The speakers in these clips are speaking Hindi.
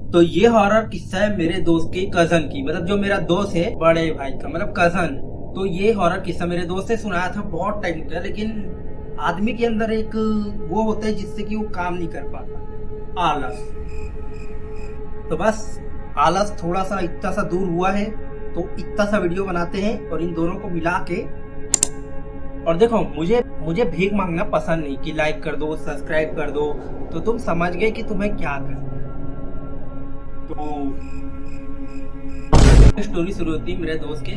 तो ये हॉरर किस्सा है मेरे दोस्त के कजन की, मतलब जो मेरा दोस्त है बड़े भाई का, मतलब कजन। तो ये हॉरर किस्सा मेरे दोस्त ने सुनाया था बहुत टाइम का, लेकिन आदमी के अंदर एक वो होता है जिससे कि वो काम नहीं कर पाता, आलस। तो बस आलस थोड़ा सा इतना सा दूर हुआ है तो इतना सा वीडियो बनाते हैं और इन दोनों को मिला के। और देखो मुझे भीख मांगना पसंद नहीं कि लाइक कर दो सब्सक्राइब कर दो, तो तुम समझ गए कि तुम्हें क्या करना। तो स्टोरी शुरू होती है मेरे दोस्त के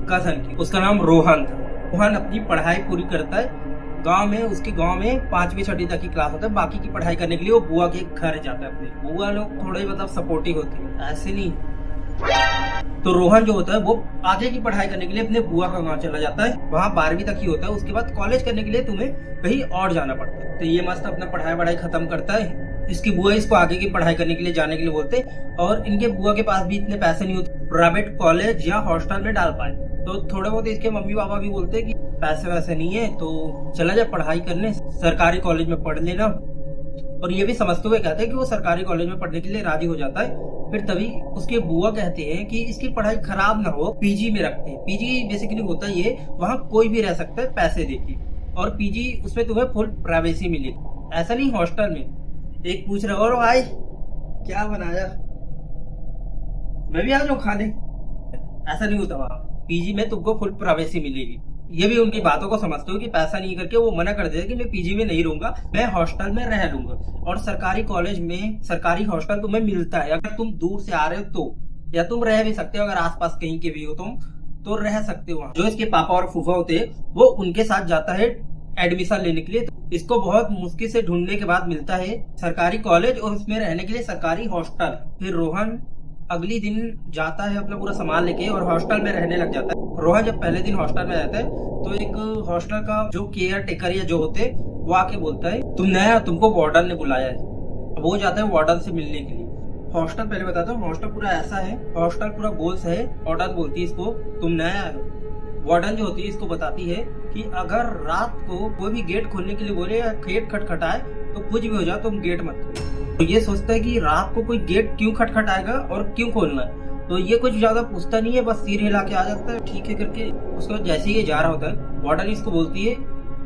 कजन की। उसका नाम रोहन था। रोहन अपनी पढ़ाई पूरी करता है गांव में। उसके गांव में 5वीं 6वीं तक की क्लास होता है, बाकी की पढ़ाई करने के लिए वो बुआ के घर जाता है। अपने बुआ लोग थोड़े मतलब सपोर्टिव होती है, ऐसे नहीं। तो रोहन जो होता है वो आगे की पढ़ाई करने के लिए अपने बुआ का गांव चला जाता है। वहाँ 12वीं तक ही होता है, उसके बाद कॉलेज करने के लिए तुम्हें कहीं और जाना पड़ता है। तो ये मस्त अपना पढ़ाई खत्म करता है। इसकी बुआ इसको आगे की पढ़ाई करने के लिए जाने के लिए बोलते, और इनके बुआ के पास भी इतने पैसे नहीं होते प्राइवेट कॉलेज या हॉस्टल में डाल पाए। तो थोड़े बहुत इसके मम्मी पापा भी बोलते कि पैसे वैसे नहीं है तो चला जाए पढ़ाई करने, सरकारी कॉलेज में पढ़ लेना। और ये भी समझते हुए कहते हैं कि वो सरकारी कॉलेज में पढ़ने के लिए राजी हो जाता है। फिर तभी उसके बुआ कहते हैं कि इसकी पढ़ाई खराब ना हो, पीजी में रखते हैं। पीजी बेसिकली होता ये, वहाँ कोई भी रह सकता है पैसे देके, और पीजी उसमें तुम्हें फुल प्राइवेसी मिले, ऐसा नहीं हॉस्टल में। एक पूछ रहा और भाई क्या बनाया, मैं भी आ जाऊँ खाने, ऐसा नहीं होता। वहाँ पीजी में तुमको फुल प्राइवेसी मिलेगी। ये भी उनकी बातों को समझते हो कि पैसा नहीं करके वो मना कर देगा कि मैं पीजी में नहीं रहूंगा, मैं हॉस्टल में रह लूंगा। और सरकारी कॉलेज में सरकारी हॉस्टल तुम्हें मिलता है, अगर तुम दूर से आ रहे हो तो, या तुम रह भी सकते हो अगर आसपास कहीं के भी हो तुम तो रह सकते हो। जो इसके पापा और फूफा होते हैं वो उनके साथ जाता है एडमिशन लेने के लिए। इसको बहुत मुश्किल से ढूंढने के बाद मिलता है सरकारी कॉलेज और उसमें रहने के लिए सरकारी हॉस्टल। फिर रोहन अगली दिन जाता है अपना पूरा सामान लेके और हॉस्टल में रहने लग जाता है। रोहन जब पहले दिन हॉस्टल में रहता है तो एक हॉस्टल का जो केयर टेकर या जो होते वो आके बोलता है तुम नया, तुमको वार्डन ने बुलाया है। वो जाता है वार्डन से मिलने के लिए। हॉस्टल पहले बताता हूँ, हॉस्टल पूरा ऐसा है, हॉस्टल पूरा गोल सा है। वार्डन बोलती है इसको तुम नया है। वार्डन जो होती है इसको बताती है कि अगर रात को कोई भी गेट खोलने के लिए बोले या गेट खटखटाए तो कुछ भी हो जाए तुम गेट मत खोलो। तो ये सोचता है कि रात को कोई गेट क्यों खटखटाएगा और क्यों खोलना है। तो ये कुछ ज्यादा पूछता नहीं है, बस सिर हिला के आ जाता है ठीक है करके। उसके बाद जैसे ही ये जा रहा होता है वार्डन इसको बोलती है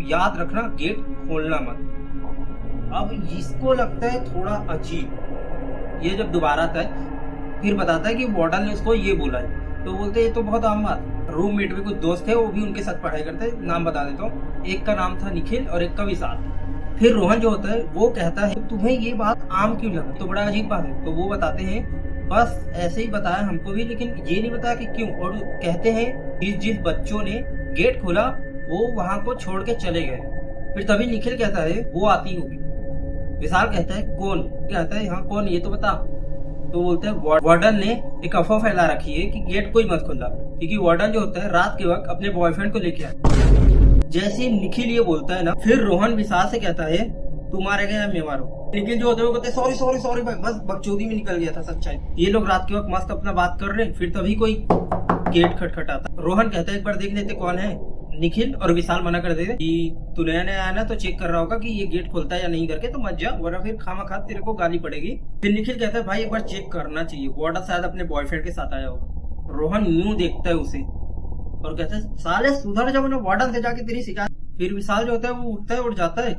याद रखना गेट खोलना मत। अब इसको लगता है थोड़ा अजीब। ये जब दोबारा आता है फिर बताता है कि वार्डन ने उसको ये बोला है। तो बोलते ये तो बहुत आम बात। रूममेट में कुछ दोस्त थे वो भी उनके साथ पढ़ाई करते हैं, नाम बता देता हूँ। एक का नाम था निखिल और एक का विशाल। फिर रोहन जो होता है वो कहता है तुम्हें ये बात आम क्यों लगा, तो बड़ा अजीब बात है। तो वो बताते हैं बस ऐसे ही बताया हमको भी, लेकिन ये नहीं बताया कि क्यों। और कहते हैं जिस बच्चों ने गेट खोला वो वहां को छोड़ के चले गए। फिर तभी निखिल कहता है वो आती होगी। विशाल कहता है कौन, कहता है हाँ कौन ये तो बता। तो बोलते हैं वार्डन ने एक अफवाह फैला रखी है कि गेट कोई मत खोलना, क्योंकि वार्डन जो होता है रात के वक्त अपने बॉयफ्रेंड को लेके आता। जैसे निखिल ये बोलता है ना, फिर रोहन विशाल से कहता है तू मारेगा या मैं मारूं। निखिल जो होता है वो कहते हैं सॉरी भाई, बस बकचोदी में निकल गया था सच्चाई। ये लोग रात के वक्त मस्त अपना बात कर रहे हैं, फिर तभी कोई गेट खटखटाता। रोहन कहता है एक बार देख लेते कौन है। निखिल और विशाल मना कर देते कि तू नया नया आया ना तो चेक कर रहा होगा कि ये गेट खोलता है या नहीं करके, तो मत जा वरना फिर खामा तेरे को गाली पड़ेगी। फिर निखिल कहता है भाई एक बार चेक करना चाहिए, वार्डन शायद अपने बॉयफ्रेंड के साथ आया होगा। रोहन यूं देखता है उसे और कहता है साले सुधर जाओ ना, वार्डन से जाके तेरी शिकायत। फिर विशाल जो होता है वो उठता है और जाता है।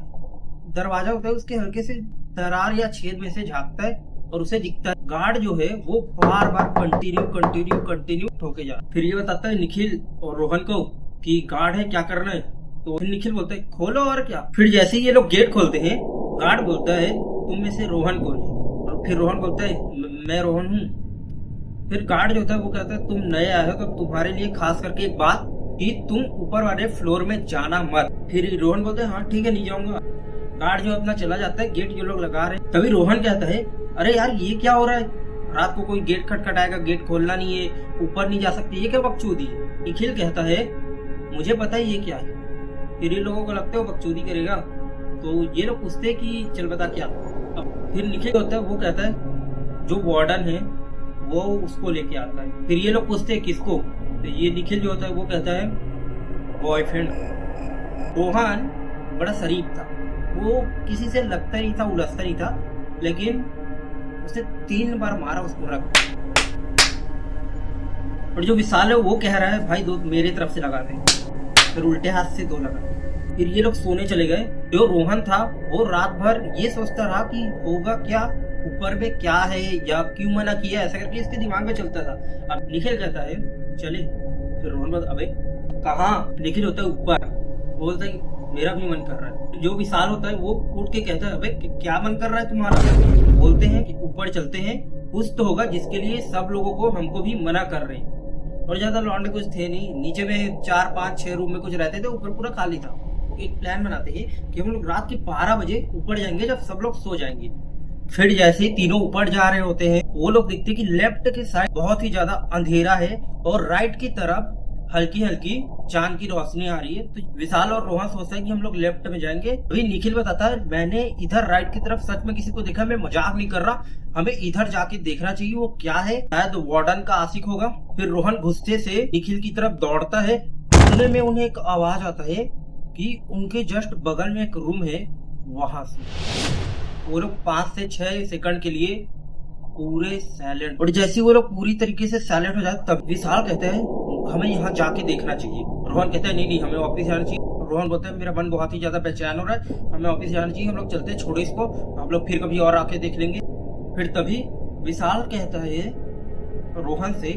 दरवाजा होता है उसके हल्के से दरार या छेद में से झांकता है और उसे दिखता है गार्ड जो है वो बार कंटिन्यू ठोके जा। फिर ये बताता है निखिल और रोहन को कि गार्ड है क्या करना है। तो फिर निखिल बोलता है खोलो और क्या। फिर जैसे ही ये लोग गेट खोलते हैं गार्ड बोलता है तुम में से रोहन कौन है। और फिर रोहन बोलता है मैं रोहन हूँ। फिर गार्ड जो होता है वो कहता है तुम नए आए हो तो तुम्हारे लिए खास करके एक बात कि तुम ऊपर वाले फ्लोर में जाना मत। फिर रोहन बोलता है हाँ ठीक है नहीं जाऊंगा। गार्ड जो अपना चला जाता है, गेट जो लोग लगा रहे हैं। तभी रोहन कहता है अरे यार ये क्या हो रहा है, रात को कोई गेट खटखटाएगा, गेट खोलना नहीं है, ऊपर नहीं जा सकती, ये क्या बकचोदी है। निखिल कहता है मुझे पता है ये क्या है। फिर ये लोगों को लगता है वो बकचोदी करेगा, तो ये लोग पूछते हैं कि चल बता क्या। अब फिर निखिल होता है वो कहता है जो वार्डन है वो उसको लेके आता है। फिर ये लोग पूछते हैं किसको, तो ये निखिल जो होता है वो कहता है बॉयफ्रेंड। रोहन बड़ा शरीफ था, वो किसी से लगता नहीं था, उलझता नहीं था, लेकिन उसने 3 बार मारा उसको रख। और जो विशाल है वो कह रहा है भाई 2 मेरे तरफ से लगा दे, फिर उल्टे हाथ से 2 लगा। फिर ये लोग सोने चले गए। जो रोहन था वो रात भर ये सोचता रहा कि होगा क्या, ऊपर में क्या है या क्यों मना किया, ऐसा करके इसके दिमाग में चलता था। अब निखिल कहता है चले, फिर रोहन बोलता अबे कहाँ? निखिल होता है ऊपर, बोलता है मेरा भी मन कर रहा है। जो विशाल होता है वो उठ के कहता है अबे क्या मन कर रहा है तुम्हारा? बोलते हैं कि ऊपर चलते हैं, कुछ तो होगा जिसके लिए सब लोगों को हमको भी मना कर रहे हैं। और ज्यादा लौंडे कुछ थे नहीं, नीचे में 4, 5, 6 रूम में कुछ रहते थे, ऊपर पूरा खाली था। एक प्लान बनाते हैं कि हम लोग रात के 12 बजे ऊपर जाएंगे जब सब लोग सो जाएंगे। फिर जैसे ही तीनों ऊपर जा रहे होते हैं वो लोग देखते कि लेफ्ट की साइड बहुत ही ज्यादा अंधेरा है और राइट की तरफ हल्की हल्की चांद की रोशनी आ रही है। तो विशाल और रोहन सोचता है कि हम लोग लेफ्ट में जाएंगे। अभी निखिल बताता है मैंने इधर राइट की तरफ सच में किसी को देखा, मैं मजाक नहीं कर रहा, हमें इधर जाके देखना चाहिए वो क्या है, शायद वार्डन का आशिक होगा। फिर रोहन गुस्से से निखिल की तरफ दौड़ता है। इतने में उन्हें एक आवाज आता है कि उनके जस्ट बगल में एक रूम है, वहां से वो लोग 5 से 6 सेकंड के लिए पूरे साइलेंट। और जैसे वो लोग पूरी तरीके से साइलेंट हो जाए तब विशाल कहते हैं हमें यहाँ जाके देखना चाहिए। रोहन कहता है नहीं हमें वापस जाना चाहिए। रोहन बोलता है मेरा मन बहुत ही ज्यादा बेचैन हो रहा है, हमें वापस जाना चाहिए, हम लोग चलते हैं, छोड़ो इसको, हम लोग फिर कभी और आके देख लेंगे। फिर तभी विशाल कहता है रोहन से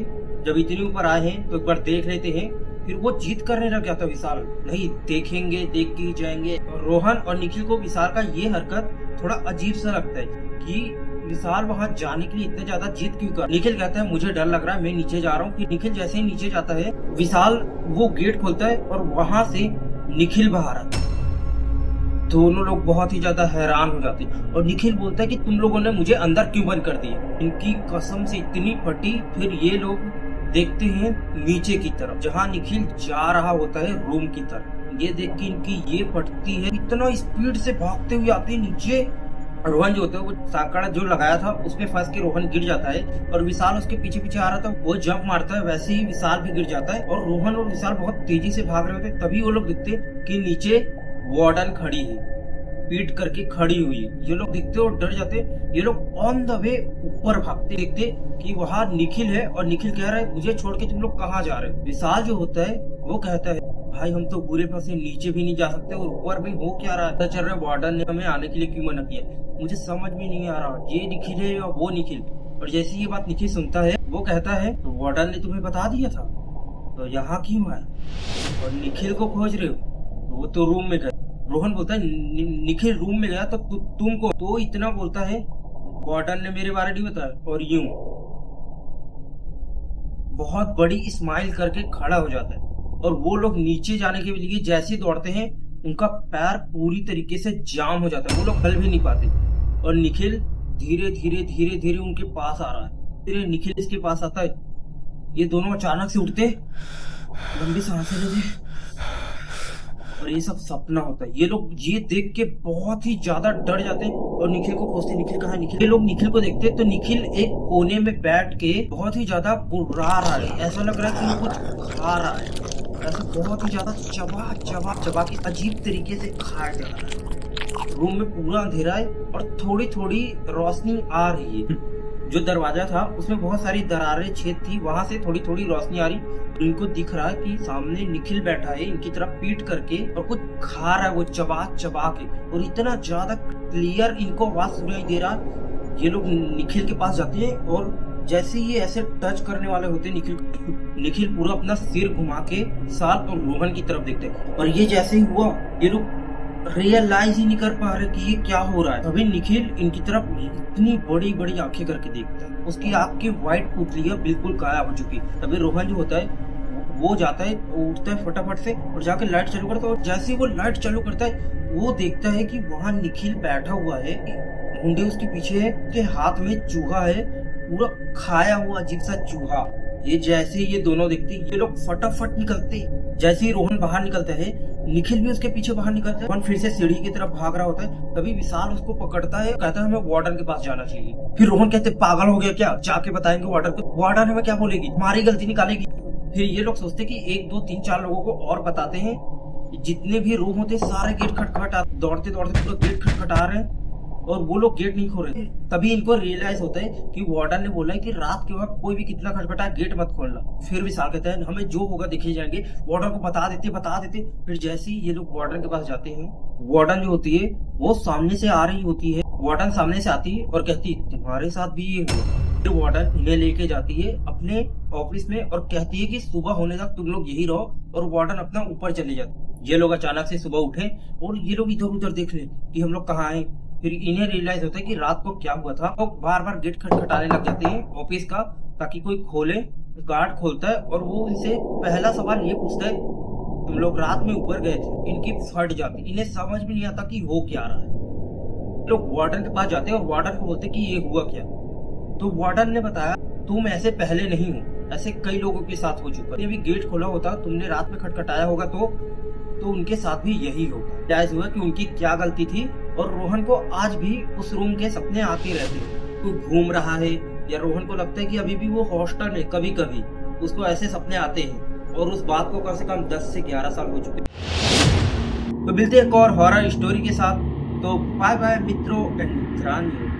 जब इतने ऊपर आए हैं तो एक बार देख लेते हैं। फिर वो जीत करने लग गया था विशाल, नहीं देखेंगे, देख के ही जाएंगे। रोहन और निखिल को विशाल का ये हरकत थोड़ा अजीब सा लगता है कि विशाल वहां जाने के लिए इतना ज्यादा जिद क्यों कर। निखिल कहता है मुझे डर लग रहा है, मैं नीचे जा रहा हूँ। फिर निखिल जैसे ही नीचे जाता है विशाल वो गेट खोलता है और वहां से निखिल बाहर आता है। दोनों लोग बहुत ही ज्यादा हैरान हो जाते हैं और निखिल बोलता है कि तुम लोगों ने मुझे अंदर क्यों बंद कर दिया। इनकी कसम से इतनी फटी। फिर ये लोग देखते हैं नीचे की तरफ जहाँ निखिल जा रहा होता है रूम की तरफ। ये देख के इनकी ये फटती है, इतना स्पीड से भागते हुए आते हैं नीचे। रोहन जो होता है वो साकड़ा जो लगाया था उसमें फंस के रोहन गिर जाता है और विशाल उसके पीछे पीछे आ रहा था, वो जंप मारता है, वैसे ही विशाल भी गिर जाता है। और रोहन और विशाल बहुत तेजी से भाग रहे होते हैं। तभी वो लोग दिखते कि नीचे वार्डन खड़ी है, पीट करके खड़ी हुई है। ये लोग दिखते और डर जाते। ये लोग ऑन द वे ऊपर भागते, देखते कि वहाँ निखिल है और निखिल कह रहा है मुझे छोड़ के तुम लोग कहाँ जा रहे हो। विशाल जो होता है वो कहता है भाई हम तो पूरे पास नीचे भी नहीं जा सकते और ऊपर भी हो क्या रहा है। चल रहा है वार्डन ने हमें आने के लिए क्यों मना किया, मुझे समझ में नहीं आ रहा, ये निखिल है या वो निखिल। और जैसे ये बात निखिल सुनता है वो कहता है तो वार्डन ने तुम्हें बता दिया था तो यहाँ क्यों आए और निखिल को खोज रहे हो, तो वो तो रूम में गए। रोहन बोलता है निखिल रूम में गया तो तुमको तो इतना बोलता है वार्डन ने मेरे बारे नहीं बताया। और यूं बहुत बड़ी स्माइल करके खड़ा हो जाता है। और वो लोग नीचे जाने के लिए जैसे दौड़ते हैं उनका पैर पूरी तरीके से जाम हो जाता है, वो लोग हल भी नहीं पाते। और निखिल धीरे धीरे धीरे धीरे उनके पास आ रहा है। फिर निखिल इसके पास आता है, ये दोनों अचानक से उठते, लंबी सांसें लेते और ये सब सपना होता है। ये लोग ये देख के बहुत ही ज्यादा डर जाते हैं और निखिल को खोजते, निखिल कहाँ है निखिल। ये लोग निखिल को देखते तो निखिल एक कोने में बैठ के बहुत ही ज्यादा गुर्रा रहा है, ऐसा लग रहा है कि वो कुछ खा रहा है, ऐसा बहुत ही ज्यादा चबा चबा चबा के अजीब तरीके से खाया जा रहा है। रूम में पूरा अंधेरा है और थोड़ी थोड़ी रोशनी आ रही है। जो दरवाजा था उसमें बहुत सारी दरारें छेद थी, वहां से थोड़ी थोड़ी रोशनी आ रही। इनको दिख रहा है कि सामने निखिल बैठा है इनकी तरफ पीट करके और कुछ खा रहा है वो चबा चबा के, और इतना ज्यादा क्लियर इनको आवाज सुनाई दे रहा। ये लोग निखिल के पास जाते हैं और जैसे ये ऐसे टच करने वाले होते हैं निखिल पूरा अपना सिर घुमा के साथ और रोहन की तरफ देखते हैं। और ये जैसे ही हुआ ये लोग रियलाइज ही नहीं कर पा रहे कि ये क्या हो रहा है। तभी निखिल इनकी तरफ इतनी बड़ी बड़ी आंखें करके देखता है, उसकी आंख की व्हाइट पुतलियां बिल्कुल गायब हो चुकी। तभी रोहन जो होता है वो जाता है, उठता है फटाफट से और जाकर लाइट चालू करता है। और जैसे ही वो लाइट चालू करता है वो देखता है कि वहाँ निखिल बैठा हुआ है, मुंडे उसके पीछे है, उसके हाथ में चूहा है, पूरा खाया हुआ अजीब सा चूहा। ये जैसे ये दोनों देखते ये लोग फटाफट निकलते। जैसे ही रोहन बाहर निकलता है निखिल भी उसके पीछे बाहर निकलता है। रोहन फिर से सीढ़ी की तरफ भाग रहा होता है। तभी विशाल उसको पकड़ता है, कहता है हमें वार्डन के पास जाना चाहिए। फिर रोहन कहते पागल हो गया क्या, जाके बताएंगे वार्डन को, वार्डन हमें क्या बोलेगी, हमारी गलती निकालेगी। फिर ये लोग सोचते कि 1 2 3 4 लोगों को और बताते हैं। जितने भी रूम होते सारे गेट खटखटा, दौड़ते दौड़ते पूरा गेट खटखटा रहे हैं। और वो लोग गेट नहीं खोल रहे थे। तभी इनको रियलाइज होता है कि वार्डन ने बोला है कि रात के वक्त कोई भी कितना खटखटाए गेट मत खोलना। फिर भी साल कहते हैं हमें जो होगा देखे जाएंगे, वार्डन को बता देते। फिर जैसे ही ये लोग वार्डन के पास जाते हैं, वार्डन जो होती है वो सामने से आ रही होती है। वार्डन सामने से आती है और कहती है तुम्हारे साथ भी ये हुआ। फिर वार्डन इन्हें लेके जाती है अपने ऑफिस में और कहती है कि सुबह होने तक तुम लोग यही रहो, और वार्डन अपना ऊपर चले जाते। ये लोग अचानक से सुबह उठे और ये लोग इधर उधर देख ले कि हम लोग कहाँ आए। फिर इन्हें रियलाइज होता है कि रात को क्या हुआ था। वो बार बार गेट खटखटाने लग जाते हैं ऑफिस का ताकि कोई खोले। गार्ड खोलता है और वो इनसे पहला सवाल ये पूछता है तुम लोग रात में ऊपर गए थे। इनकी फट जाती, इन्हें समझ भी नहीं आता कि हो क्या रहा है। लोग वार्डन के पास जाते हैं और वार्डन को बोलते कि ये हुआ क्या। तो वार्डन ने बताया तुम ऐसे पहले नहीं हो, ऐसे कई लोगों के साथ हो चुका है। ये भी गेट खोला होता, तुमने रात में खटखटाया होगा तो उनके साथ भी यही होगा। जायज हुआ कि उनकी क्या गलती थी, और रोहन को आज भी उस रूम के सपने आते रहते हैं। कोई घूम रहा है या रोहन को लगता है कि अभी भी वो हॉस्टल है, कभी कभी उसको ऐसे सपने आते हैं, और उस बात को कम से कम 10 से 11 साल हो चुके। तो मिलते हैं एक और हॉरर स्टोरी के साथ। तो बाय बाय मित्रों एंड मित्रानियों।